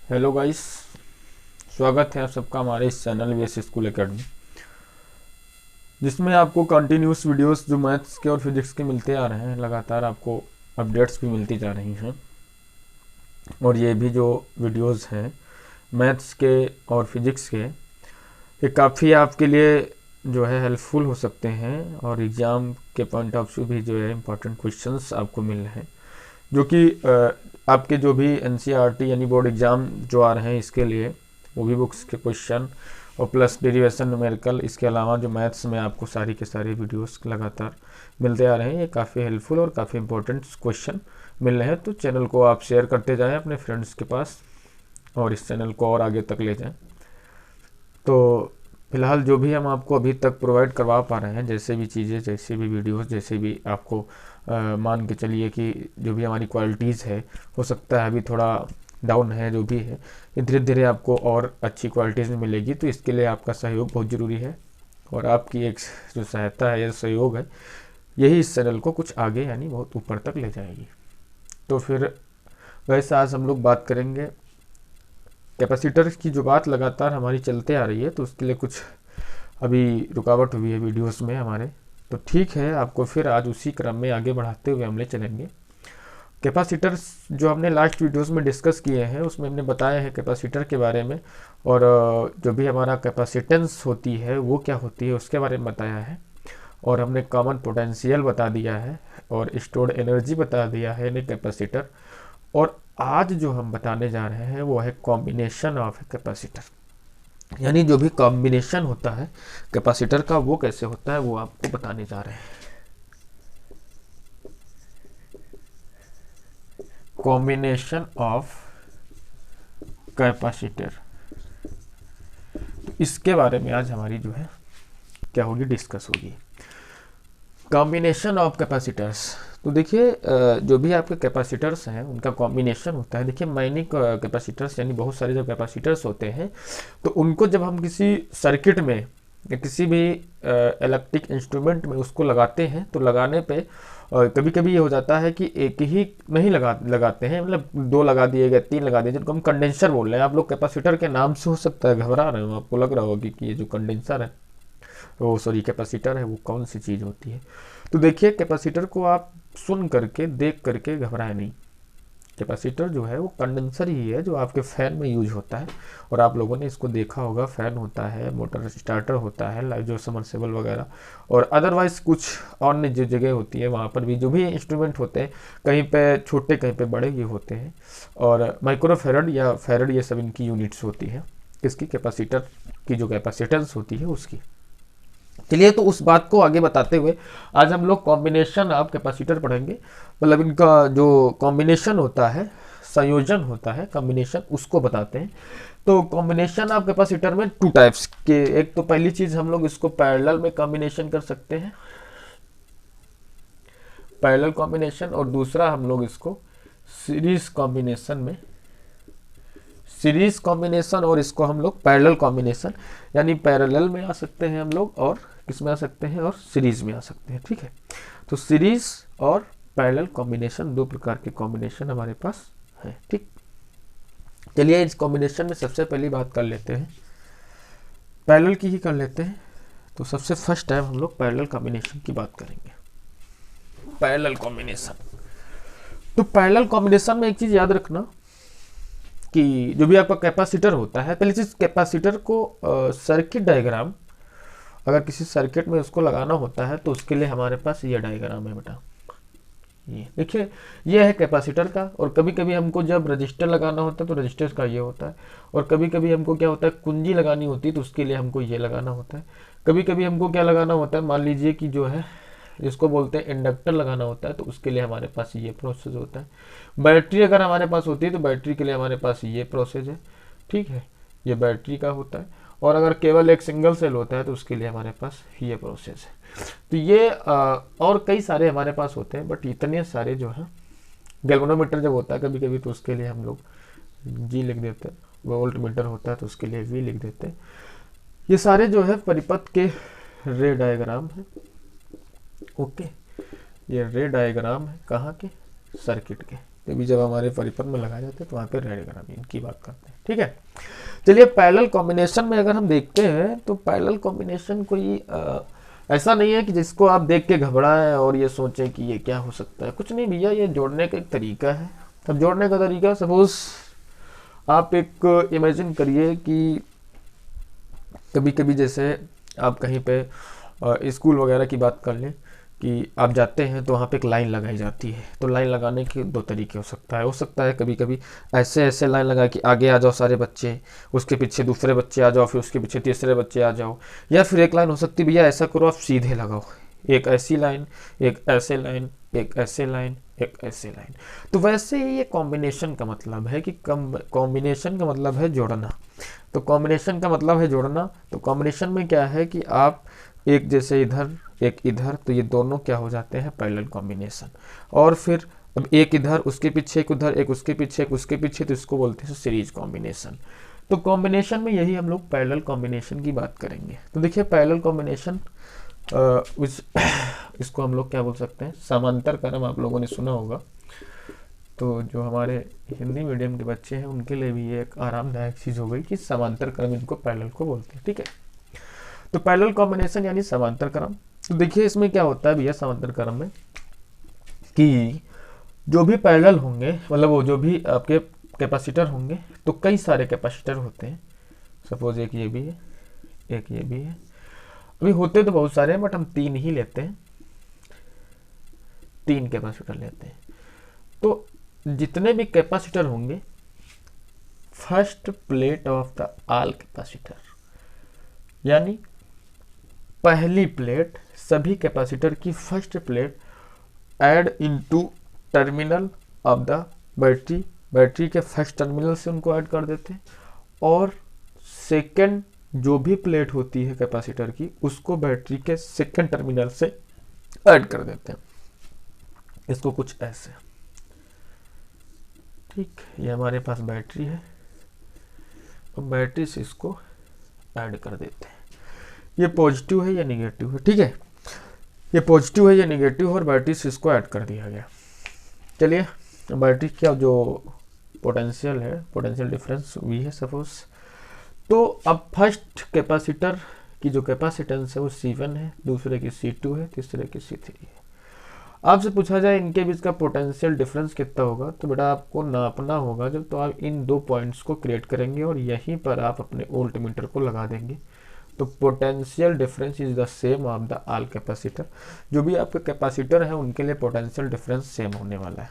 Hello guys, स्वागत है आप सबका हमारे इस चैनल वीएस स्कूल एकेडमी, जिसमें आपको कंटिन्यूस वीडियोस जो मैथ्स के और फिजिक्स के मिलते आ रहे हैं। लगातार आपको अपडेट्स भी मिलती जा रही हैं और ये भी जो वीडियोस हैं मैथ्स के और फिजिक्स के, ये काफ़ी आपके लिए जो है हेल्पफुल हो सकते हैं और एग्ज़ाम के पॉइंट ऑफ व्यू भी जो है इम्पोर्टेंट क्वेश्चंस आपको मिल रहे हैं, जो कि आपके जो भी एनसीईआरटी यानी बोर्ड एग्ज़ाम जो आ रहे हैं इसके लिए वो भी बुक्स के क्वेश्चन और प्लस डेरिवेशन न्यूमेरिकल, इसके अलावा जो मैथ्स में आपको सारी के सारे वीडियोस लगातार मिलते आ रहे हैं। ये काफ़ी हेल्पफुल और काफ़ी इंपॉर्टेंट क्वेश्चन मिल रहे हैं। तो चैनल को आप शेयर करते जाएं अपने फ्रेंड्स के पास और इस चैनल को और आगे तक ले जाएं। तो फिलहाल जो भी हम आपको अभी तक प्रोवाइड करवा पा रहे हैं, जैसे भी चीज़ें, जैसे भी वीडियोस, जैसे भी आपको मान के चलिए कि जो भी हमारी क्वालिटीज़ है, हो सकता है अभी थोड़ा डाउन है, जो भी है ये धीरे धीरे आपको और अच्छी क्वालिटीज़ में मिलेगी। तो इसके लिए आपका सहयोग बहुत ज़रूरी है और आपकी एक जो सहायता है या सहयोग है, यही इस चैनल को कुछ आगे यानी बहुत ऊपर तक ले जाएगी। तो फिर वैसे आज हम लोग बात करेंगे कैपेसिटर की। जो बात लगातार हमारी चलते आ रही है तो उसके लिए कुछ अभी रुकावट हुई है वीडियोस में हमारे, तो ठीक है, आपको फिर आज उसी क्रम में आगे बढ़ाते हुए हम ले चलेंगे। कैपेसिटर्स जो हमने लास्ट वीडियोस में डिस्कस किए हैं उसमें हमने बताया है कैपेसिटर के बारे में, और जो भी हमारा कैपेसिटेंस होती है वो क्या होती है उसके बारे में बताया है, और हमने कॉमन पोटेंशियल बता दिया है और स्टोर्ड एनर्जी बता दिया है यानी कैपेसिटर। और आज जो हम बताने जा रहे हैं वो है कॉम्बिनेशन ऑफ कैपेसिटर, यानी जो भी कॉम्बिनेशन होता है कैपेसिटर का वो कैसे होता है वो आपको बताने जा रहे हैं। कॉम्बिनेशन ऑफ कैपेसिटर, इसके बारे में आज हमारी जो है क्या होगी, डिस्कस होगी। कॉम्बिनेशन ऑफ कैपेसिटर्स, तो देखिए जो भी आपके कैपेसिटर्स हैं उनका कॉम्बिनेशन होता है। देखिए मैनी कैपेसिटर्स यानी बहुत सारे जो कैपेसिटर्स होते हैं तो उनको जब हम किसी सर्किट में या किसी भी इलेक्ट्रिक इंस्ट्रूमेंट में उसको लगाते हैं तो लगाने पे कभी कभी ये हो जाता है कि एक ही नहीं लगाते हैं, मतलब दो लगा दिए गए, तीन लगा दिए, जिनको हम कंडेंसर बोल रहे हैं। आप लोग कैपेसिटर के नाम से हो सकता है घबरा रहे हो, आपको लग रहा होगा कि ये जो कंडेंसर है वो सॉरी कैपेसिटर है वो कौन सी चीज़ होती है। तो देखिए कैपेसिटर को आप सुन करके देख करके घबराए नहीं। कैपेसिटर जो है वो कंडेंसर ही है जो आपके फैन में यूज होता है, और आप लोगों ने इसको देखा होगा, फैन होता है, मोटर स्टार्टर होता है, जो समरसेबल वगैरह, और अदरवाइज कुछ अन्य जो जगह होती है वहाँ पर भी जो भी इंस्ट्रूमेंट होते हैं, कहीं पे छोटे कहीं पे बड़े ये होते हैं, और माइक्रोफेरड या फेरड ये सब इनकी यूनिट्स होती है, किसकी, कैपेसिटर की जो कैपेसिटेंस होती है उसकी। चलिए तो उस बात को आगे बताते हुए आज हम लोग कॉम्बिनेशन ऑफ कैपेसिटर पढ़ेंगे, मतलब इनका जो कॉम्बिनेशन होता है, संयोजन होता है, कॉम्बिनेशन, उसको बताते हैं। तो कॉम्बिनेशन ऑफ कैपेसिटर में टू टाइप्स के, एक तो पहली चीज हम लोग इसको पैरेलल में कॉम्बिनेशन कर सकते हैं, पैरेलल कॉम्बिनेशन, और दूसरा हम लोग इसको सीरीज कॉम्बिनेशन में, सीरीज कॉम्बिनेशन, और इसको हम लोग पैरेलल कॉम्बिनेशन, यानी पैरेलल में आ सकते हैं हम लोग और किस में आ सकते हैं, और सीरीज में आ सकते हैं। ठीक है, तो सीरीज और पैरेलल कॉम्बिनेशन, दो प्रकार के कॉम्बिनेशन हमारे पास है। ठीक, चलिए इस कॉम्बिनेशन में सबसे पहली बात कर लेते हैं, पैरेलल की ही कर लेते हैं। तो सबसे फर्स्ट टाइम हम लोग पैरेलल कॉम्बिनेशन की बात करेंगे। पैरेलल कॉम्बिनेशन, तो पैरेलल कॉम्बिनेशन में एक चीज याद रखना कि जो भी आपका कैपेसिटर होता है, पहली चीज कैपेसिटर को सर्किट डायग्राम, अगर किसी सर्किट में उसको लगाना होता है तो उसके लिए हमारे पास ये डायग्राम है बेटा, ये देखिए, ये है कैपेसिटर का। और कभी कभी हमको जब रजिस्टर लगाना होता है तो रजिस्टर का ये होता है, और कभी कभी हमको क्या होता है, कुंजी लगानी होती है तो उसके लिए हमको ये लगाना होता है। कभी कभी हमको क्या लगाना होता है, मान लीजिए कि जो है जिसको बोलते हैं इंडक्टर लगाना होता है तो उसके लिए हमारे पास ये प्रोसेस होता है। बैटरी अगर हमारे पास होती है तो बैटरी के लिए हमारे पास ये प्रोसेस है। ठीक है, ये बैटरी का होता है। और अगर केवल एक सिंगल सेल होता है तो उसके लिए हमारे पास ये प्रोसेस है। तो ये और कई सारे हमारे पास होते हैं, बट इतने सारे जो है, गैल्वेनोमीटर जब होता है कभी कभी तो उसके लिए हम लोग जी लिख देते हैं, वोल्ट मीटर होता है तो उसके लिए वी लिख देते हैं। ये सारे जो है परिपथ के रे डायग्राम है। ओके, ये रे डायग्राम है कहाँ के, सर्किट के। तभी जब हमारे परिपथ में लगाए जाते हैं तो वहाँ पे रेडियोग्राम की बात करते हैं। ठीक है, चलिए पैरेलल कॉम्बिनेशन में अगर हम देखते हैं तो पैरेलल कॉम्बिनेशन कोई ऐसा नहीं है कि जिसको आप देख के घबराएं और ये सोचें कि ये क्या हो सकता है। कुछ नहीं भैया, ये जोड़ने का एक तरीका है। अब जोड़ने का तरीका, सपोज आप एक इमेजिन करिए कि कभी कभी जैसे आप कहीं पे स्कूल वगैरह की बात कर लें कि आप जाते हैं तो वहाँ पे एक लाइन लगाई जाती है। तो लाइन लगाने के दो तरीके हो सकता है कभी कभी ऐसे ऐसे लाइन लगा कि आगे आ जाओ सारे बच्चे, उसके पीछे दूसरे बच्चे आ जाओ, फिर उसके पीछे तीसरे बच्चे आ जाओ। या फिर एक लाइन हो सकती है भैया ऐसा करो आप सीधे लगाओ, एक ऐसी लाइन, एक ऐसे लाइन, एक ऐसे लाइन, एक ऐसे लाइन। तो वैसे ही ये कॉम्बिनेशन का मतलब है कि कॉम्बिनेशन का मतलब है जोड़ना। तो कॉम्बिनेशन का मतलब है जोड़ना। तो कॉम्बिनेशन में क्या है कि आप एक जैसे इधर एक इधर, तो ये दोनों क्या हो जाते हैं, पैरेलल कॉम्बिनेशन। और फिर अब एक इधर, उसके पीछे एक उधर, एक उसके पीछे एक उसके पीछे, तो इसको बोलते हैं सीरीज कॉम्बिनेशन। तो कॉम्बिनेशन में यही हम लोग पैरेलल कॉम्बिनेशन की बात करेंगे। तो देखिए पैरेलल कॉम्बिनेशन इसको हम लोग क्या बोल सकते हैं, समांतर क्रम। आप लोगों ने सुना होगा, तो जो हमारे हिंदी मीडियम के बच्चे हैं उनके लिए भी ये एक आरामदायक चीज़ हो गई कि समांतर क्रम इनको पैरेलल को बोलते हैं। ठीक है, तो पैरेलल कॉम्बिनेशन यानी समांतर क्रम। तो देखिए इसमें क्या होता है भैया समांतर क्रम में कि जो भी पैरेलल होंगे, मतलब वो जो भी आपके कैपेसिटर होंगे, तो कई सारे कैपेसिटर होते हैं। सपोज एक ये भी है, एक ये भी है। अभी होते तो बहुत सारे हैं बट हम 3 ही लेते हैं, 3 कैपेसिटर लेते हैं। तो जितने भी कैपेसिटर होंगे, first plate of the all capacitor, यानी पहली प्लेट, सभी कैपेसिटर की first plate add into terminal of the battery, battery के फर्स्ट टर्मिनल से उनको ऐड कर देते हैं। और सेकंड जो भी प्लेट होती है कैपेसिटर की, उसको बैटरी के सेकंड टर्मिनल से ऐड कर देते हैं। इसको कुछ ऐसे, ठीक, ये हमारे पास बैटरी है, तो बैटरी से इसको ऐड कर देते हैं। ये पॉजिटिव है या निगेटिव है, ठीक है, ये पॉजिटिव है या निगेटिव, और बैटरी से इसको ऐड कर दिया गया। चलिए बैटरी का जो पोटेंशियल है, पोटेंशियल डिफरेंस V है सपोज। तो अब फर्स्ट कैपेसिटर की जो कैपेसिटेंस है वो C1 है, दूसरे की C2 है, तीसरे की C3 है। आपसे पूछा जाए इनके बीच का पोटेंशियल डिफरेंस कितना होगा, तो बेटा आपको नापना होगा जब, तो आप इन दो पॉइंट्स को क्रिएट करेंगे और यहीं पर आप अपने वोल्ट मीटर को लगा देंगे। तो potential difference is the same of the all capacitor. जो भी आपके कैपेसिटर है उनके लिए पोटेंशियल डिफरेंस सेम होने वाला है।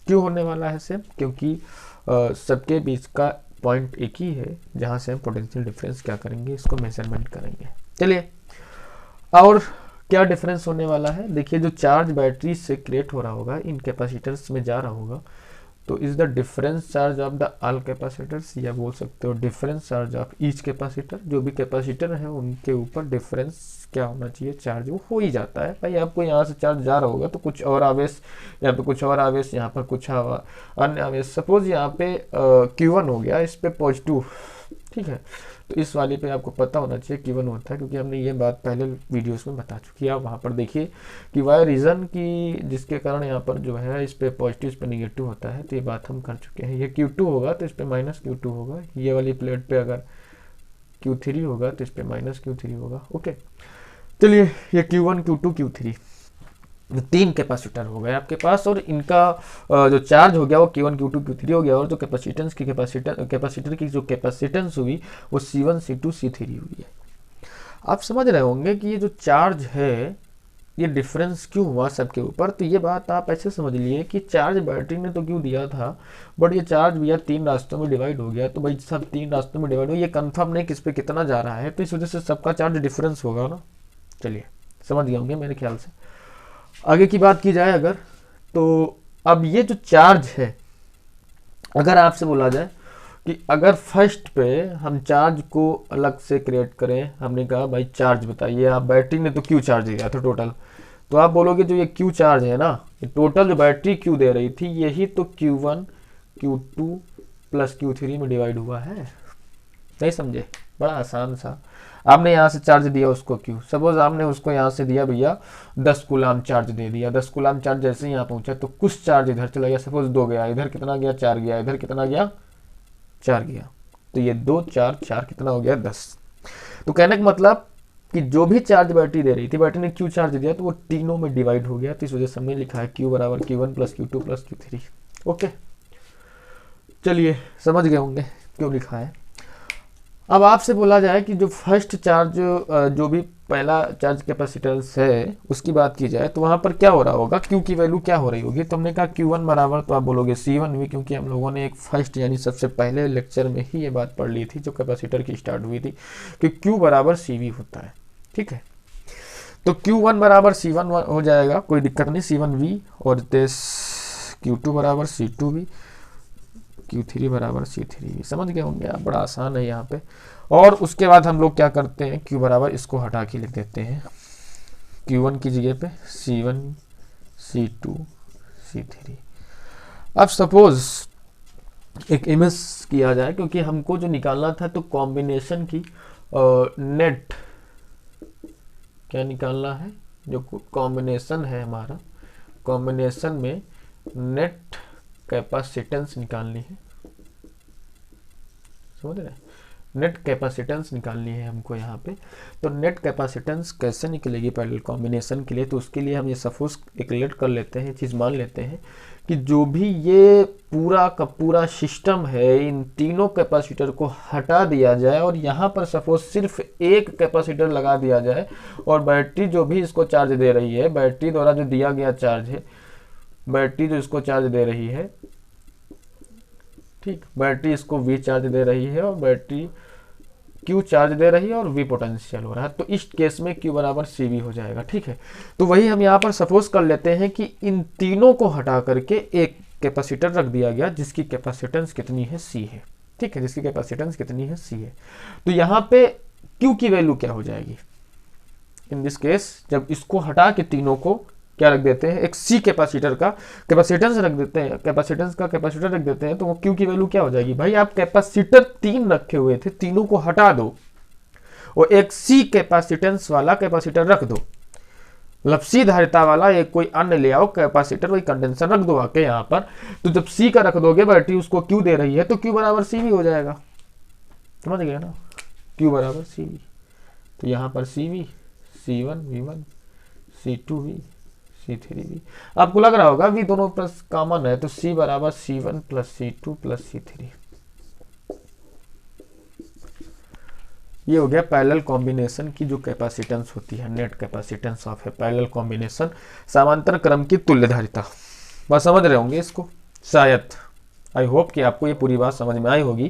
क्यों होने वाला है सेम? क्योंकि सबके बीच का पॉइंट एक ही है जहां से हम पोटेंशियल डिफरेंस क्या करेंगे, इसको मेजरमेंट करेंगे। चलिए, और क्या डिफरेंस होने वाला है, देखिए जो चार्ज बैटरी से क्रिएट हो रहा होगा, इन कैपेसिटर्स में जा रहा होगा, तो is the difference charge of the all capacitors, या बोल सकते हो difference charge of each capacitor. जो भी कैपेसिटर है उनके ऊपर डिफरेंस क्या होना चाहिए, चार्ज वो हो ही जाता है। भाई आपको यहाँ से चार्ज जा रहा होगा तो कुछ और आवेश, यहाँ पे कुछ और आवेश, यहाँ पर कुछ अन्य आवेश। सपोज यहाँ पे Q1 हो गया, इस पे पॉजिटिव, ठीक है, तो इस वाले पे आपको पता होना चाहिए Q1 होता है, क्योंकि हमने ये बात पहले वीडियोस में बता चुकी है। आप वहाँ पर देखिए कि वाई रीज़न की जिसके कारण यहाँ पर जो है इस पे पॉजिटिव इस पे निगेटिव होता है, तो ये बात हम कर चुके हैं। ये Q2 होगा तो इस पे माइनस Q2 होगा, ये वाली प्लेट पे अगर Q3 होगा तो इस पे माइनस Q3 होगा। ओके, चलिए ये Q1 Q2 Q3 तीन कैपेसिटर हो गए आपके पास, और इनका जो चार्ज हो गया वो Q1 Q2 Q3 हो गया, और जो कैपेसिटर की जो कैपेसिटेंस हुई वो C1 C2 C3 हुई है। आप समझ रहे होंगे कि ये जो चार्ज है ये डिफरेंस क्यों हुआ सबके ऊपर। तो ये बात आप ऐसे समझ लिए कि चार्ज बैटरी ने तो क्यों दिया था, बट ये चार्ज भैया 3 रास्तों में डिवाइड हो गया। तो भाई सब 3 रास्तों में डिवाइड हो, ये कंफर्म नहीं किस पे कितना जा रहा है, तो इस वजह से सबका चार्ज डिफरेंस होगा ना। चलिए समझ गए होंगे मेरे ख्याल से। आगे की बात की जाए अगर, तो अब ये जो चार्ज है, अगर आपसे बोला जाए कि अगर फर्स्ट पे हम चार्ज को अलग से क्रिएट करें, हमने कहा भाई चार्ज बताइए आप, बैटरी ने तो क्यू चार्ज दिया था टोटल, तो आप बोलोगे जो ये क्यू चार्ज है ना, ये टोटल जो बैटरी क्यू दे रही थी यही तो Q1 Q2 प्लस Q3 में डिवाइड हुआ है। नहीं समझे? बड़ा आसान सा। आपने यहाँ से चार्ज दिया उसको क्यू, सपोज आपने उसको यहाँ से दिया भैया 10 कूलाम चार्ज दे दिया। 10 कूलाम चार्ज जैसे ही यहाँ पहुंचा तो कुछ चार्ज इधर चला गया, सपोज 2 गया, इधर कितना गया 4 गया, इधर कितना गया 4 गया। तो ये 2 4 4 कितना हो गया 10। तो कहने का मतलब कि जो भी चार्ज बैटरी दे रही थी, बैटरी ने क्यू चार्ज दिया तो वो तीनों में डिवाइड हो गया। तो इस वजह से हमने लिखा है क्यू बराबर Q1 plus Q2 plus Q3। Okay, चलिए समझ गए होंगे क्यों लिखा है। अब आपसे बोला जाए कि जो फर्स्ट चार्ज, जो भी पहला चार्ज कैपेसिटेंस है उसकी बात की जाए तो वहां पर क्या हो रहा होगा, क्यू की वैल्यू क्या हो रही होगी। तो हमने कहा Q1 बराबर, तो आप बोलोगे C1V, क्योंकि हम लोगों ने एक फर्स्ट यानी सबसे पहले लेक्चर में ही ये बात पढ़ ली थी जो कैपेसिटर की स्टार्ट हुई थी कि Q बराबर CV होता है। ठीक है, तो Q1 बराबर C1 हो जाएगा, कोई दिक्कत नहीं, C1V, और दिस Q2 बराबर C2V, Q3 बराबर C3V। समझ गए होंगे आप, बड़ा आसान है यहाँ पे। और उसके बाद हम लोग क्या करते हैं, Q बराबर इसको हटा के लिख देते हैं Q1 की जगह पे C1 C2 C3। अब सपोज एक इमेज किया जाए, क्योंकि हमको जो निकालना था तो कॉम्बिनेशन की नेट क्या निकालना है, जो कॉम्बिनेशन है हमारा, कॉम्बिनेशन में नेट कैपेसिटेंस निकालनी है। समझ रहे हैं, नेट कैपेसिटेंस निकालनी है हमको यहाँ पे। तो नेट कैपेसिटेंस कैसे निकलेगी पैरेलल कॉम्बिनेशन के लिए, तो उसके लिए हम ये सपोज कैलकुलेट कर लेते हैं, चीज़ मान लेते हैं कि जो भी ये पूरा का पूरा सिस्टम है, इन तीनों कैपेसिटर को हटा दिया जाए और यहाँ पर सपोज सिर्फ एक कैपेसिटर लगा दिया जाए, और बैटरी जो भी इसको चार्ज दे रही है, बैटरी द्वारा जो दिया गया चार्ज है, बैटरी जो इसको चार्ज दे रही है, ठीक, बैटरी इसको V चार्ज दे रही है और बैटरी Q चार्ज दे रही है और V पोटेंशियल हो रहा है। तो इस केस में Q बराबर CV हो जाएगा। ठीक है, तो वही हम यहाँ पर सपोज कर लेते हैं कि इन तीनों को हटा करके एक कैपेसिटर रख दिया गया जिसकी कैपेसिटेंस कितनी है C है। ठीक है, जिसकी कैपेसिटेंस कितनी है C है। तो यहाँ पे Q की वैल्यू क्या हो जाएगी इन दिस केस, जब इसको हटा के तीनों को क्या रख देते हैं, एक C कैपेसिटर का कैपेसिटेंस रख देते हैं, कैपेसिटेंस का कैपेसिटर रख देते हैं, तो वो Q की वैल्यू क्या हो जाएगी। भाई आप कैपेसिटर 3 रखे हुए थे, तीनों को हटा दो और एक C कैपेसिटेंस वाला कैपेसिटर रख दो, मतलब C धारिता वाला एक कोई अन्य ले आओ कैपेसिटर, वही कंडेंसर रख दो आके यहाँ पर। तो जब C का रख दोगे, बैटरी उसको Q दे रही है, तो Q बराबर CV हो जाएगा। समझ गए ना, Q बराबर CV। तो यहाँ पर CV C1 V1 C2V C3V। आपको लग रहा होगा V दोनों प्लस कॉमन है, तो C बराबर C1 plus C2 plus C3। ये हो गया पैरेलल कॉम्बिनेशन की जो कैपेसिटेंस होती है, net capacitance of A parallel combination, समांतर क्रम की तुल्यधारिता। बस समझ रहे होंगे इसको शायद, आई होप कि आपको ये पूरी बात समझ में आई होगी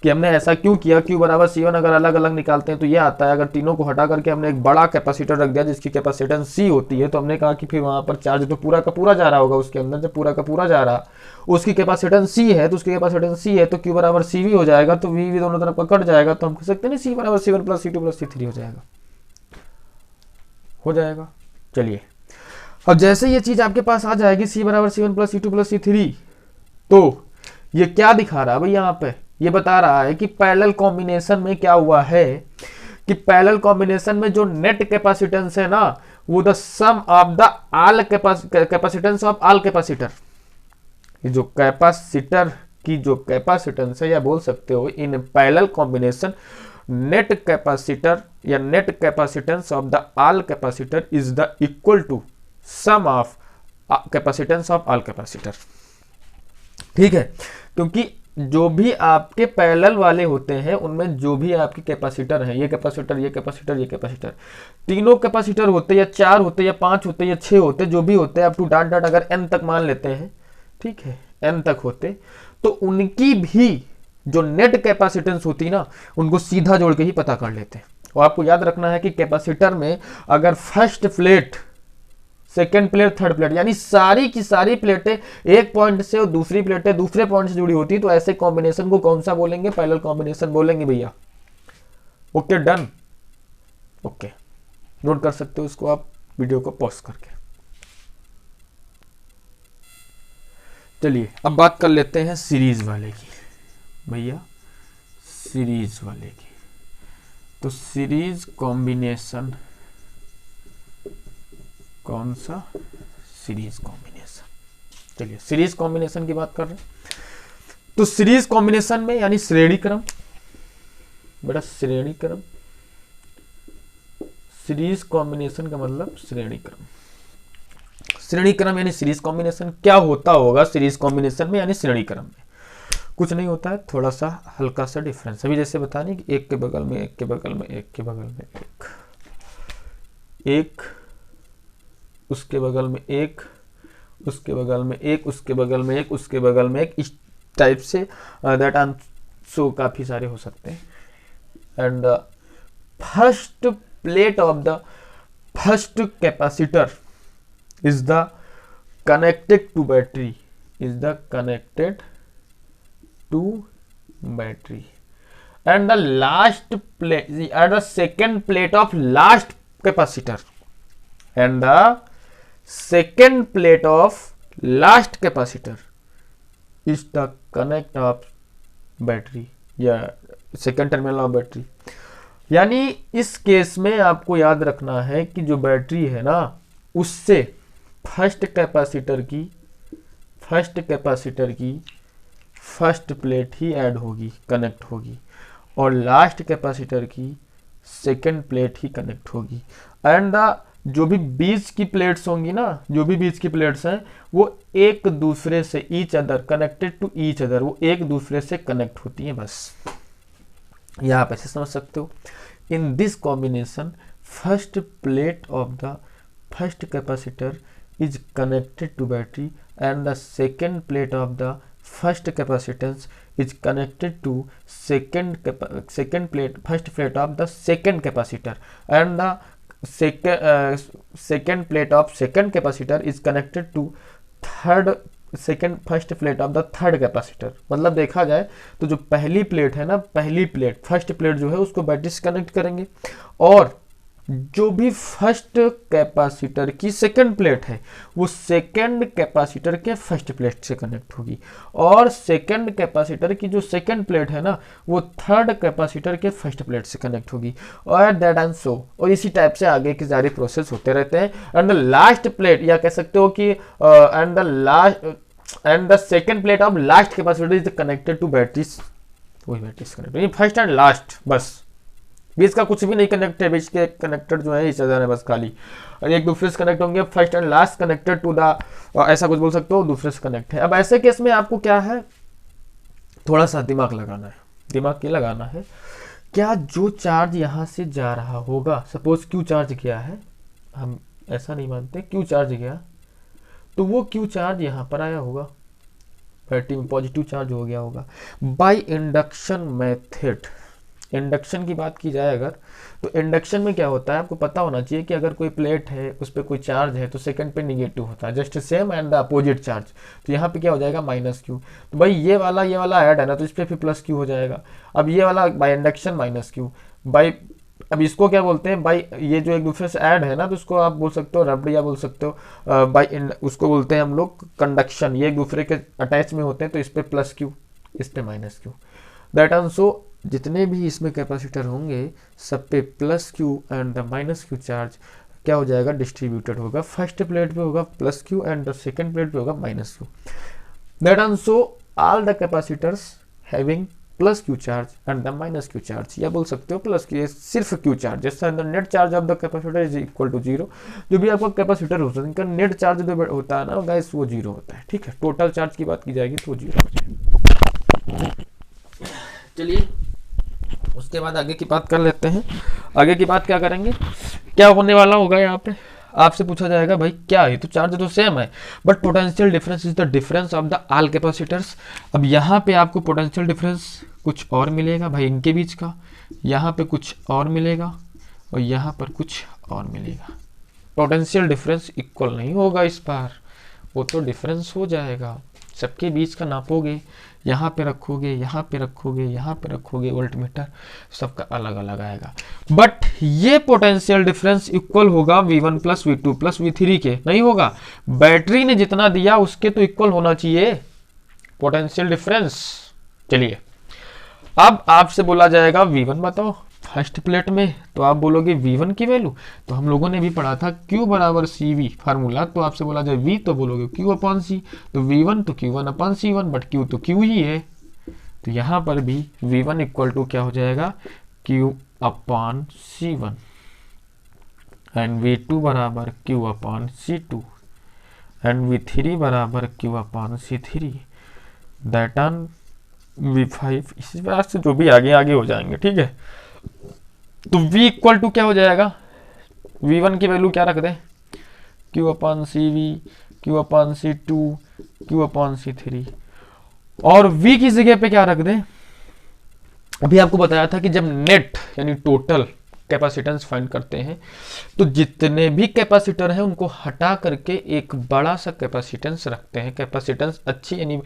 कि हमने ऐसा क्यों किया। Q बराबर C1 अगर अलग अलग निकालते हैं तो ये आता है, अगर तीनों को हटा करके हमने एक बड़ा कैपेसिटर रख दिया जिसकी कैपेसिटेंस C होती है, तो हमने कहा कि फिर वहां पर चार्ज तो पूरा का पूरा जा रहा होगा उसके अंदर, जब पूरा का पूरा जा रहा, उसकी कैपेसिटेंस C है, तो उसकी कैपेसिटेंस C है, तो Q बराबर CV हो जाएगा, तो V दोनों तरफ का कट जाएगा, तो हम कह सकते हैं C बराबर C1 plus C2 plus C3 हो जाएगा। चलिए, अब जैसे ये चीज आपके पास आ जाएगी C बराबर C1 plus C2 plus C3, तो ये क्या दिखा रहा है भाई, यहाँ पे ये बता रहा है कि पैरेलल कॉम्बिनेशन में क्या हुआ है कि पैरेलल कॉम्बिनेशन में जो नेट कैपेसिटेंस है ना, वो the sum of the all capacitance of all capacitor. जो कैपेसिटर की जो कैपेसिटेंस है, या बोल सकते हो in parallel combination net capacitor या net capacitance of the all capacitor is the equal to sum of capacitance of all capacitor. ठीक है, क्योंकि जो भी आपके पैरेलल वाले होते हैं उनमें जो भी आपके कैपेसिटर हैं, ये कैपेसिटर ये कैपेसिटर ये कैपेसिटर, तीनों कैपेसिटर होते या 4 होते या 5 होते या 6 होते, जो भी होते हैं अप टू डॉट डॉट अगर n तक मान लेते हैं, ठीक है, n तक होते, तो उनकी भी जो नेट कैपेसिटेंस होती ना, उनको सीधा जोड़ के ही पता कर लेते हैं। और आपको याद रखना है कि कैपेसिटर में अगर first plate, second plate, third plate, यानी सारी की सारी प्लेटें एक पॉइंट से और दूसरी प्लेटें दूसरे पॉइंट से जुड़ी होती है, तो ऐसे कॉम्बिनेशन को कौन सा बोलेंगे, पैरेलल कॉम्बिनेशन बोलेंगे भैया। ओके, डन, ओके, नोट कर सकते हो इसको आप वीडियो को पॉज करके। चलिए अब बात कर लेते हैं सीरीज वाले की भैया, सीरीज वाले की। तो सीरीज कॉम्बिनेशन, कौन सा? Series combination. चलिए सीरीज कॉम्बिनेशन की बात कर रहे हैं। तो सीरीज कॉम्बिनेशन में यानी श्रेणी क्रम, बेटा श्रेणी क्रम, सीरीज कॉम्बिनेशन का मतलब श्रेणी क्रम। श्रेणी क्रम यानी सीरीज कॉम्बिनेशन। क्या होता होगा सीरीज कॉम्बिनेशन में यानी श्रेणी क्रम में? कुछ नहीं होता है, थोड़ा सा हल्का सा डिफरेंस। अभी जैसे बता नहीं कि एक के बगल में एक के बगल में एक के बगल में एक, उसके बगल में एक, उसके बगल में एक, उसके बगल में एक, उसके बगल में एक, इस टाइप से दैट आंसर काफी सारे हो सकते हैं। And first plate of the first capacitor is the connected to battery, is the connected to battery, and the last plate and the second plate of last capacitor, and the second plate of last capacitor is the connect of battery या second terminal of battery। यानी इस case में आपको याद रखना है कि जो बैटरी है ना, उससे फर्स्ट कैपेसिटर की फर्स्ट प्लेट ही ऐड होगी, कनेक्ट होगी, और लास्ट कैपेसिटर की सेकंड प्लेट ही कनेक्ट होगी। एंड जो भी बीच की प्लेट्स होंगी ना, जो भी बीच की प्लेट्स हैं वो एक दूसरे से each other, connected to each other, वो एक दूसरे से कनेक्ट होती हैं बस। ये आप ऐसे समझ सकते हो। In this combination first plate of the first capacitor is connected to battery and the second plate of the first capacitance is connected to first plate of the second capacitor, and the second plate of second capacitor is connected to first plate of the third capacitor। मतलब देखा जाए तो जो पहली plate है ना, पहली plate first plate जो है उसको बैटरी से कनेक्ट करेंगे, और जो भी फर्स्ट कैपेसिटर की सेकंड प्लेट है वो सेकंड कैपेसिटर के फर्स्ट प्लेट से कनेक्ट होगी, और सेकंड कैपेसिटर की जो सेकंड प्लेट है ना वो थर्ड कैपेसिटर के फर्स्ट प्लेट से कनेक्ट होगी, और दैट एंड सो। और इसी टाइप से आगे के सारे प्रोसेस होते रहते हैं। एंड द लास्ट प्लेट, या कह सकते हो कि and the second plate of last capacitor is connected to batteries, वही batteries connect, first and last, बस बीच का कुछ भी नहीं कनेक्ट है। बीच के कनेक्टर जो है इस तरह है बस, खाली एक दूसरे से कनेक्ट होंगे। First and last connected to the, ऐसा कुछ बोल सकते हो, दूसरे से कनेक्ट है। अब ऐसे केस में आपको क्या है, थोड़ा सा दिमाग लगाना है। दिमाग क्या लगाना है? क्या जो चार्ज यहाँ से जा रहा होगा, सपोज क्यू चार्ज गया है, हम ऐसा नहीं मानते, क्यू चार्ज गया, तो वो क्यू चार्ज यहाँ पर आया होगा, बैटरी में पॉजिटिव चार्ज हो गया होगा बाय इंडक्शन मेथड। इंडक्शन की बात की जाए अगर, तो इंडक्शन में क्या होता है आपको पता होना चाहिए कि अगर कोई प्लेट है उस पर कोई चार्ज है तो सेकंड पे निगेटिव होता है, just same and the opposite charge. तो यहाँ पे क्या हो जाएगा, माइनस क्यू। तो भाई ये वाला ऐड है ना, तो इस पर फिर प्लस क्यू हो जाएगा। अब ये वाला by induction minus Q by, अब इसको क्या बोलते हैं भाई, ये जो एक दूसरे से ऐड है ना, तो उसको आप बोल सकते हो रब्ड, या बोल सकते हो बाई, उसको बोलते हैं हम लोग कंडक्शन। ये एक दूसरे के अटैच में होते हैं, तो इस पे प्लस क्यू, इस पे माइनस क्यू, दैट आंसो जितने भी इसमें कैपेसिटर होंगे सब पे plus Q and the minus Q charge क्या हो जाएगा, डिस्ट्रीब्यूटेड होगा। फर्स्ट प्लेट पे होगा plus Q and the second plate पे होगा minus Q. That also all the capacitors having plus Q charge and the minus Q charge, या बोल सकते हो प्लस क्यू, सिर्फ क्यू चार्ज, जैसा the net charge of the capacitor is equal to zero. जो भी आपका कैपेसिटर होता है इनका नेट चार्ज जो होता है ना गाइस, वो जीरो होता है, ठीक है। टोटल चार्ज की बात की जाएगी तो वो जीरो हो जाएगा। चलिए उसके बाद आगे की बात कर लेते हैं। आगे की बात क्या करेंगे, क्या होने वाला होगा, यहाँ पे आपसे पूछा जाएगा भाई क्या है, तो चार्ज तो सेम है but potential difference is the difference of the all capacitors. अब यहाँ पे आपको पोटेंशियल डिफरेंस कुछ और मिलेगा भाई इनके बीच का, यहाँ पे कुछ और मिलेगा और यहाँ पर कुछ और मिलेगा। पोटेंशियल डिफरेंस इक्वल नहीं होगा इस बार, वो तो डिफरेंस हो जाएगा। सबके बीच का नापोगे, यहाँ पे रखोगे, यहाँ पे रखोगे, यहाँ पे रखोगे वोल्टमीटर, सबका अलग अलग आएगा। बट ये पोटेंशियल डिफरेंस इक्वल होगा V1 plus V2 plus V3 के, नहीं होगा। बैटरी ने जितना दिया उसके तो इक्वल होना चाहिए पोटेंशियल डिफरेंस। चलिए अब आपसे बोला जाएगा V1 बताओ, फर्स्ट प्लेट में तो आप बोलोगे V1 की वैल्यू, तो हम लोगों ने भी पढ़ा था Q बराबर CV फार्मूला, तो आपसे बोला जाए V तो बोलोगे Q अपॉन C, तो V1 तो Q1 upon C1, but Q तो Q ही है, तो यहाँ पर भी V1 इक्वल टू क्या हो जाएगा Q upon C1 and V2 बराबर Q upon C2 and V3 बराबर Q upon C3 that on V5। इसी प्रकार से जो भी आगे आगे हो जाएंगे, ठीक है। तो V इक्वल टू क्या हो जाएगा, V1 की वैल्यू क्या रख दें Q upon CV, Q upon C2, Q upon C3, और V की जगह पे क्या रख दें, अभी आपको बताया था कि जब नेट यानी टोटल कैपेसिटेंस फाइंड करते हैं तो जितने भी कैपेसिटर हैं उनको हटा करके एक बड़ा सा कैपेसिटेंस रखते हैं। कैपेसिटेंस अच्छी यानी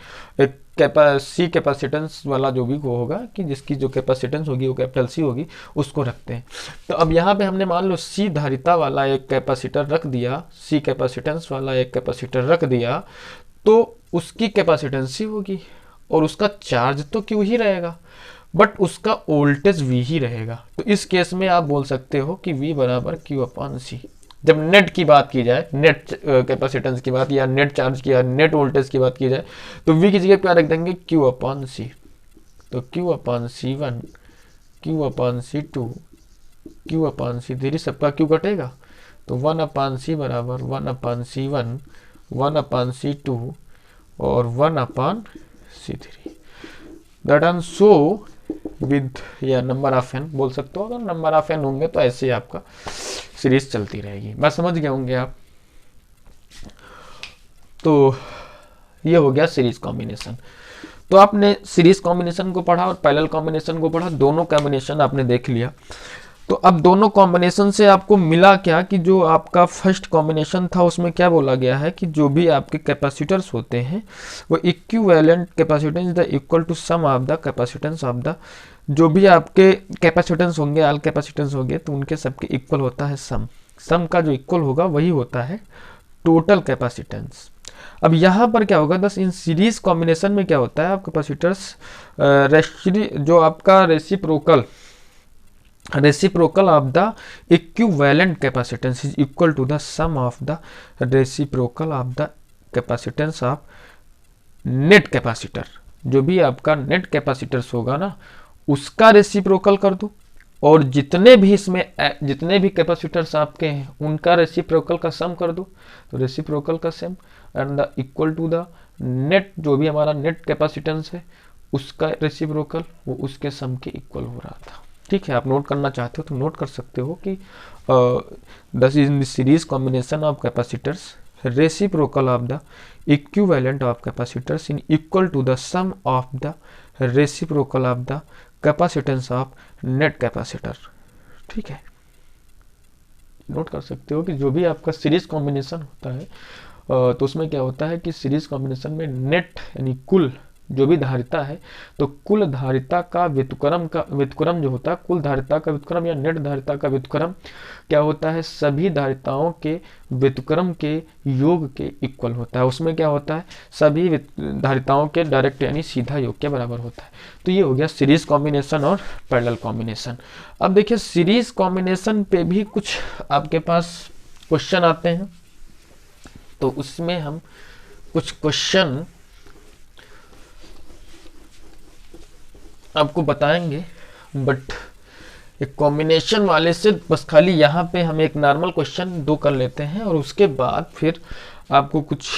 सी कैपेसिटेंस वाला जो भी वो होगा कि जिसकी जो कैपेसिटेंस होगी वो कैपिटल सी होगी, उसको रखते हैं। तो अब यहाँ पे हमने मान लो सी धारिता वाला एक कैपेसिटर रख दिया, सी कैपेसिटेंस वाला एक कैपेसिटर रख दिया, तो उसकी कैपेसिटेंस सी होगी और उसका चार्ज तो क्यू ही रहेगा, बट उसका वोल्टेज V ही रहेगा। तो इस केस में आप बोल सकते हो कि V बराबर Q अपॉन C। जब नेट की बात की जाए, नेट कैपेसिटेंस की बात या नेट चार्ज की या नेट वोल्टेज की बात की जाए, तो V की जगह क्या रख देंगे Q अपॉन C। तो Q upon C1, Q upon C2, Q upon C3, सबका Q कटेगा, तो 1 अपॉन C बराबर 1 अपॉन C1, 1 अपॉन C2 और 1 upon C3 that and so with या नंबर ऑफ एन बोल सकते हो। अगर नंबर ऑफ एन होंगे तो ऐसे ही आपका सीरीज चलती रहेगी। मैं समझ गए होंगे आप। तो ये हो गया सीरीज कॉम्बिनेशन। तो आपने सीरीज कॉम्बिनेशन को पढ़ा और पैरेलल कॉम्बिनेशन को पढ़ा, दोनों कॉम्बिनेशन आपने देख लिया। तो अब दोनों कॉम्बिनेशन से आपको मिला क्या कि जो आपका फर्स्ट कॉम्बिनेशन था उसमें क्या बोला गया है कि जो भी आपके कैपेसिटर्स होते हैं वो equivalent capacitance the equal to sum of the capacitance of the, जो भी आपके कैपेसिटेंस होंगे ऑल कैपेसिटेंस होंगे तो उनके सबके इक्वल होता है सम। सम का जो इक्वल होगा वही होता है टोटल कैपेसिटेंस। अब यहाँ पर क्या होगा, बस इन सीरीज कॉम्बिनेशन में क्या होता है, आप कैपेसिटर्स जो आपका reciprocal of the equivalent capacitance is equal to the sum of the reciprocal of the capacitance of net capacitor। जो भी आपका नेट कैपेसिटर्स होगा ना उसका रेसिप्रोकल कर दो, और जितने भी कैपेसिटर्स आपके हैं उनका रेसिप्रोकल का सम कर दो, तो रेसिप्रोकल का sum and the equal to the net, जो भी हमारा नेट कैपेसिटेंस है उसका रेसिप्रोकल वो उसके सम के इक्वल हो रहा था। ठीक है, आप नोट करना चाहते हो तो नोट कर सकते हो कि this is in series combination of capacitors reciprocal of the equivalent of capacitors in equal to the sum of the reciprocal of the capacitance of net capacitor. ठीक है, नोट कर सकते हो कि जो भी आपका सीरीज कॉम्बिनेशन होता है तो उसमें क्या होता है कि सीरीज कॉम्बिनेशन में नेट यानी कुल जो भी धारिता है, तो कुल धारिता का व्युत्क्रम जो होता है, कुल धारिता का व्युत्क्रम या नेट धारिता का व्युत्क्रम क्या होता है, सभी धारिताओं के व्युत्क्रम के योग के इक्वल होता है। उसमें क्या होता है, सभी धारिताओं के डायरेक्ट यानी सीधा योग के बराबर होता है। तो ये हो गया सीरीज कॉम्बिनेशन और पैरेलल कॉम्बिनेशन। अब देखिए सीरीज कॉम्बिनेशन पे भी कुछ आपके पास क्वेश्चन आते हैं, तो उसमें हम कुछ क्वेश्चन आपको बताएंगे, बट एक कॉम्बिनेशन वाले से बस खाली यहाँ पे हम एक नॉर्मल क्वेश्चन 2 कर लेते हैं और उसके बाद फिर आपको कुछ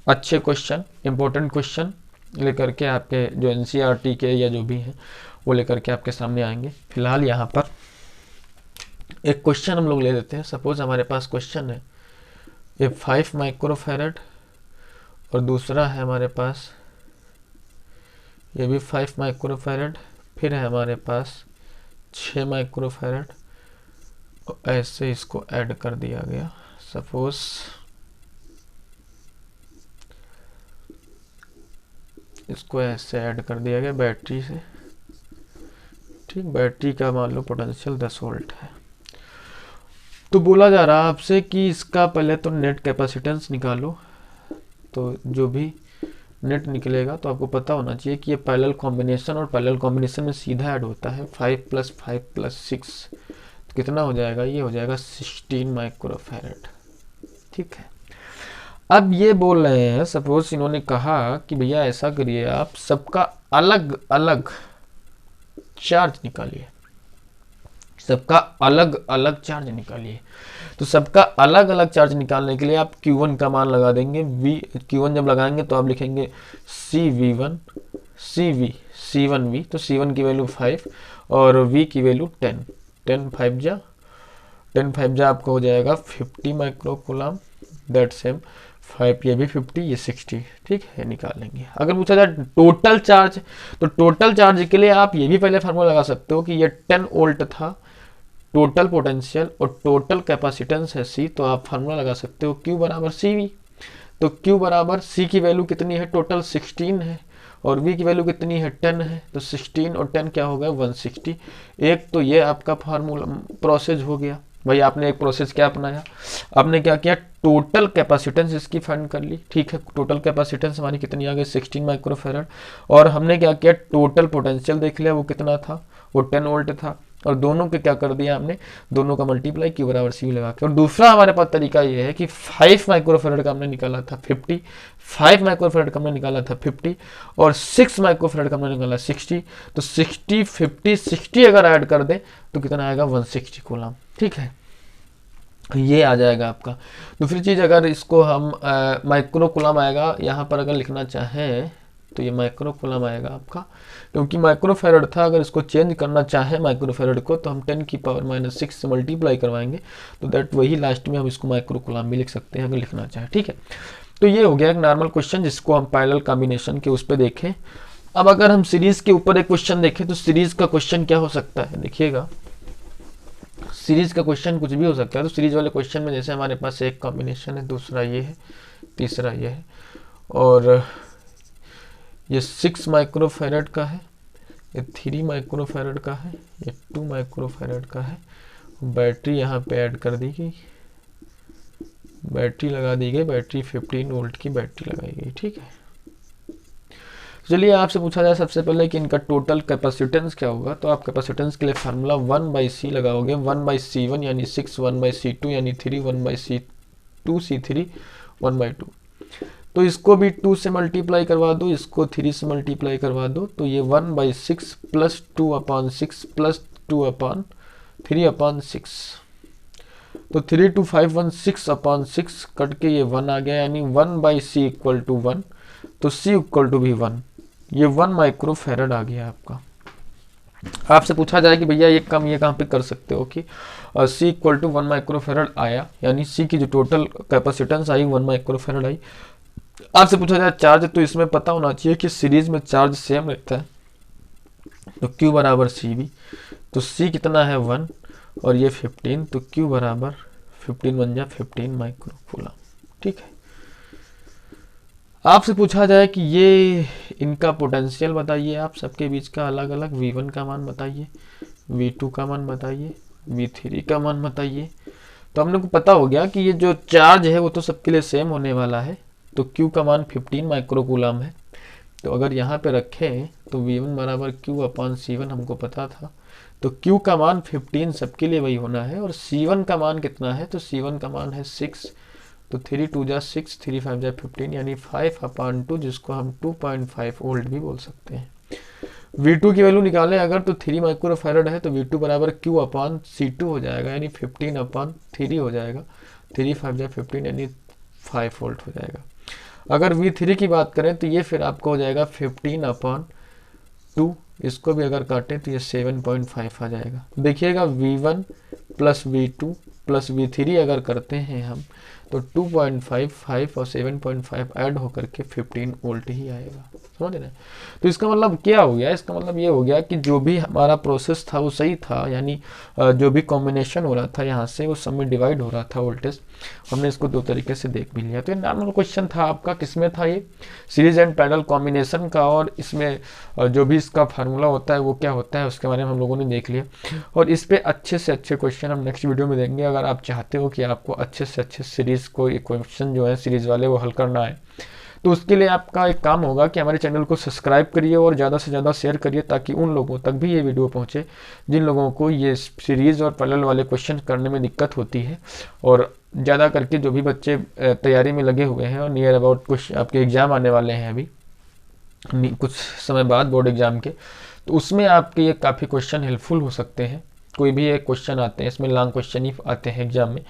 अच्छे क्वेश्चन इंपॉर्टेंट क्वेश्चन लेकर के आपके जो NCERT के या जो भी हैं वो लेकर के आपके सामने आएंगे। फिलहाल यहाँ पर एक क्वेश्चन हम लोग ले लेते हैं। सपोज हमारे पास क्वेश्चन है ये 5 माइक्रोफैरड और दूसरा है हमारे पास ये भी 5 माइक्रोफैरड, फिर है हमारे पास 6 माइक्रोफैरड, और ऐसे इसको ऐड कर दिया गया। सपोज इसको ऐसे ऐड कर दिया गया बैटरी से। ठीक, बैटरी का मान लो पोटेंशियल 10 वोल्ट है। तो बोला जा रहा है आपसे कि इसका पहले तो नेट कैपेसिटेंस निकालो। तो जो भी नेट निकलेगा तो आपको पता होना चाहिए कि ये पैरेलल कॉम्बिनेशन, और पैरेलल कॉम्बिनेशन में सीधा ऐड होता है 5 + 5 + 6, तो कितना हो जाएगा, ये हो जाएगा 16 माइक्रोफैरड। ठीक है, अब ये बोल रहे हैं, सपोज इन्होंने कहा कि भैया ऐसा करिए आप सबका अलग अलग चार्ज निकालिए, सबका अलग अलग चार्ज निकालिए। तो सबका अलग अलग चार्ज निकालने के लिए आप Q1 का मान लगा देंगे। Q1 जब लगाएंगे तो आप लिखेंगे CV1 CV C1V, तो C1 की वैल्यू 5 और V की वैल्यू 10, 10 5 जा आपको हो जाएगा 50 माइक्रोकूलम, दैट सेम 5 ये भी 50 ये 60। ठीक है, निकाल लेंगे। अगर पूछा जाए टोटल चार्ज, तो टोटल चार्ज के लिए आप ये भी पहले फार्मूला लगा सकते हो कि ये 10 वोल्ट था टोटल पोटेंशियल और टोटल कैपेसिटेंस है C, तो आप फार्मूला लगा सकते हो Q बराबर CV। तो Q बराबर C की वैल्यू कितनी है, टोटल 16 है, और V की वैल्यू कितनी है 10 है, तो 16 और 10 क्या हो गया 160। एक तो ये आपका फार्मूला प्रोसेस हो गया। भाई आपने एक प्रोसेस क्या अपनाया, आपने क्या किया, टोटल कैपेसिटेंस इसकी फाइंड कर ली। ठीक है, टोटल कैपेसिटेंस हमारी कितनी आ गई 16 माइक्रोफैरड, और हमने क्या किया, टोटल पोटेंशियल देख लिया वो कितना था, वो 10 वोल्ट था, और दोनों के क्या कर दिया हमने, दोनों का मल्टीप्लाई Q बराबर CV लगा के। और दूसरा हमारे पास तरीका ये है कि 5 माइक्रोफैरड का हमने निकाला था 50, 5 माइक्रोफैरड का हमने निकाला था 50, और 6 माइक्रोफैरड का हमने निकाला 60। तो 60 50 60 अगर ऐड कर दे तो कितना आएगा 160 कूलम। ठीक है, ये आ जाएगा आपका। दूसरी चीज, अगर इसको हम माइक्रो कूलम आएगा यहाँ पर अगर लिखना चाहें तो ये माइक्रो कूलम आएगा आपका, क्योंकि माइक्रोफैरड था। अगर इसको चेंज करना चाहे माइक्रोफैरड को तो हम 10⁻⁻6 से मल्टीप्लाई करवाएंगे, तो दैट वही लास्ट में हम इसको माइक्रो कूलम भी लिख सकते हैं अगर लिखना चाहे। ठीक है, तो ये हो गया एक नॉर्मल क्वेश्चन जिसको हम पैरेलल कॉम्बिनेशन के उस पर देखें। अब अगर हम सीरीज के ऊपर एक क्वेश्चन देखें तो सीरीज का क्वेश्चन क्या हो सकता है, देखिएगा सीरीज का क्वेश्चन कुछ भी हो सकता है। तो सीरीज वाले क्वेश्चन में जैसे हमारे पास एक कॉम्बिनेशन है, दूसरा ये है, तीसरा ये है, और ये 6 माइक्रोफैरड का है, ये 3 माइक्रोफैरड का है, ये 2 माइक्रोफैरड का है। बैटरी यहाँ पे ऐड कर दी गई, बैटरी लगा दी गई, बैटरी 15 वोल्ट की बैटरी लगाई गई। ठीक है, चलिए आपसे पूछा जाए सबसे पहले कि इनका टोटल कैपेसिटेंस क्या होगा, तो आप कैपेसिटेंस के लिए फार्मूला 1/C लगाओगे, 1/C1 यानी 6, 1/C2 यानी 3, 1/C2 C3 1/2। तो इसको भी 2 से मल्टीप्लाई करवा दो, इसको 3 से मल्टीप्लाई करवा दो, तो ये 1/6 प्लस 2/6 प्लस 2/3/6, तो 3 2 5 1 6/6 कट के ये 1 आ गया, यानी 1/C = 1, तो C = भी 1, ये 1 माइक्रोफैरड आ गया आपका। आपसे पूछा जाए कि भैया ये कम ये कहाँ पे कर सकते हो कि C = 1 माइक्रोफैरड आया, यानी C की जो टोटल कैपेसिटेंस आई 1 माइक्रोफैरड आई। आपसे पूछा जाए चार्ज, तो इसमें पता होना चाहिए कि सीरीज में चार्ज सेम रहता है, तो Q बराबर CV, तो C कितना है 1 और ये 15, तो Q बराबर 15 × 1 = 15 माइक्रोकूलम। ठीक है, आपसे पूछा जाए कि ये इनका पोटेंशियल बताइए, आप सबके बीच का अलग अलग, V1 का मान बताइए, V2 का मान बताइए, V3 का मान बताइए। तो हमने को पता हो गया कि ये जो चार्ज है वो तो सबके लिए सेम होने वाला है, तो Q का मान 15 माइक्रोकूलम है। तो अगर यहाँ पे रखें तो V1 बराबर Q/C1 हमको पता था, तो Q का मान 15 सबके लिए वही होना है, और C1 का मान कितना है, तो C1 का मान है 6, तो 3 2 = 6, 3 5 = 15, यानी 5/2, जिसको हम 2.5 वोल्ट भी बोल सकते हैं। V2 की वैल्यू निकालें अगर, तो 3 माइक्रोफैरड है, तो V2 बराबर Q/C2 हो जाएगा, यानी 15/3 हो जाएगा, 3 5 = 15, यानी 5 वोल्ट हो जाएगा। अगर V3 की बात करें तो ये फिर आपको हो जाएगा 15/2, इसको भी अगर काटें तो ये 7.5 आ जाएगा। देखिएगा V1 plus V2 plus V3 अगर करते हैं हम, तो 2.5 5 और 7.5 ऐड होकर के 15 वोल्ट ही आएगा, समझ रहे हैं। तो इसका मतलब क्या हो गया, इसका मतलब ये हो गया कि जो भी हमारा प्रोसेस था वो सही था, यानी जो भी कॉम्बिनेशन हो रहा था यहाँ से वो सब में डिवाइड हो रहा था वोल्टेज। हमने इसको दो तरीके से देख भी लिया। तो ये नॉर्मल क्वेश्चन था आपका, किसमें था ये, सीरीज एंड पैरेलल कॉम्बिनेशन का, और इसमें जो भी इसका फार्मूला होता है वो क्या होता है उसके बारे में हम लोगों ने देख लिया। और इस पे अच्छे से अच्छे क्वेश्चन हम नेक्स्ट वीडियो में देंगे। अगर आप चाहते हो कि आपको अच्छे से अच्छे सीरीज को क्वेश्चन जो है सीरीज वाले वो हल करना है, तो उसके लिए आपका एक काम होगा कि हमारे चैनल को सब्सक्राइब करिए और ज़्यादा से ज़्यादा शेयर करिए, ताकि उन लोगों तक भी ये वीडियो पहुँचे जिन लोगों को ये सीरीज़ और पैरेलल वाले क्वेश्चन करने में दिक्कत होती है। और ज़्यादा करके जो भी बच्चे तैयारी में लगे हुए हैं और नियर अबाउट कुछ आपके एग्ज़ाम आने वाले हैं अभी कुछ समय बाद बोर्ड एग्ज़ाम के, तो उसमें आपके ये काफ़ी क्वेश्चन हेल्पफुल हो सकते हैं। कोई भी एक क्वेश्चन आते हैं, इसमें लॉन्ग क्वेश्चन ही आते हैं एग्ज़ाम में।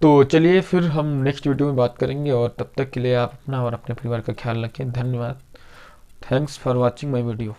तो चलिए फिर हम नेक्स्ट वीडियो में बात करेंगे, और तब तक के लिए आप अपना और अपने परिवार का ख्याल रखें। धन्यवाद। Thanks for watching my video.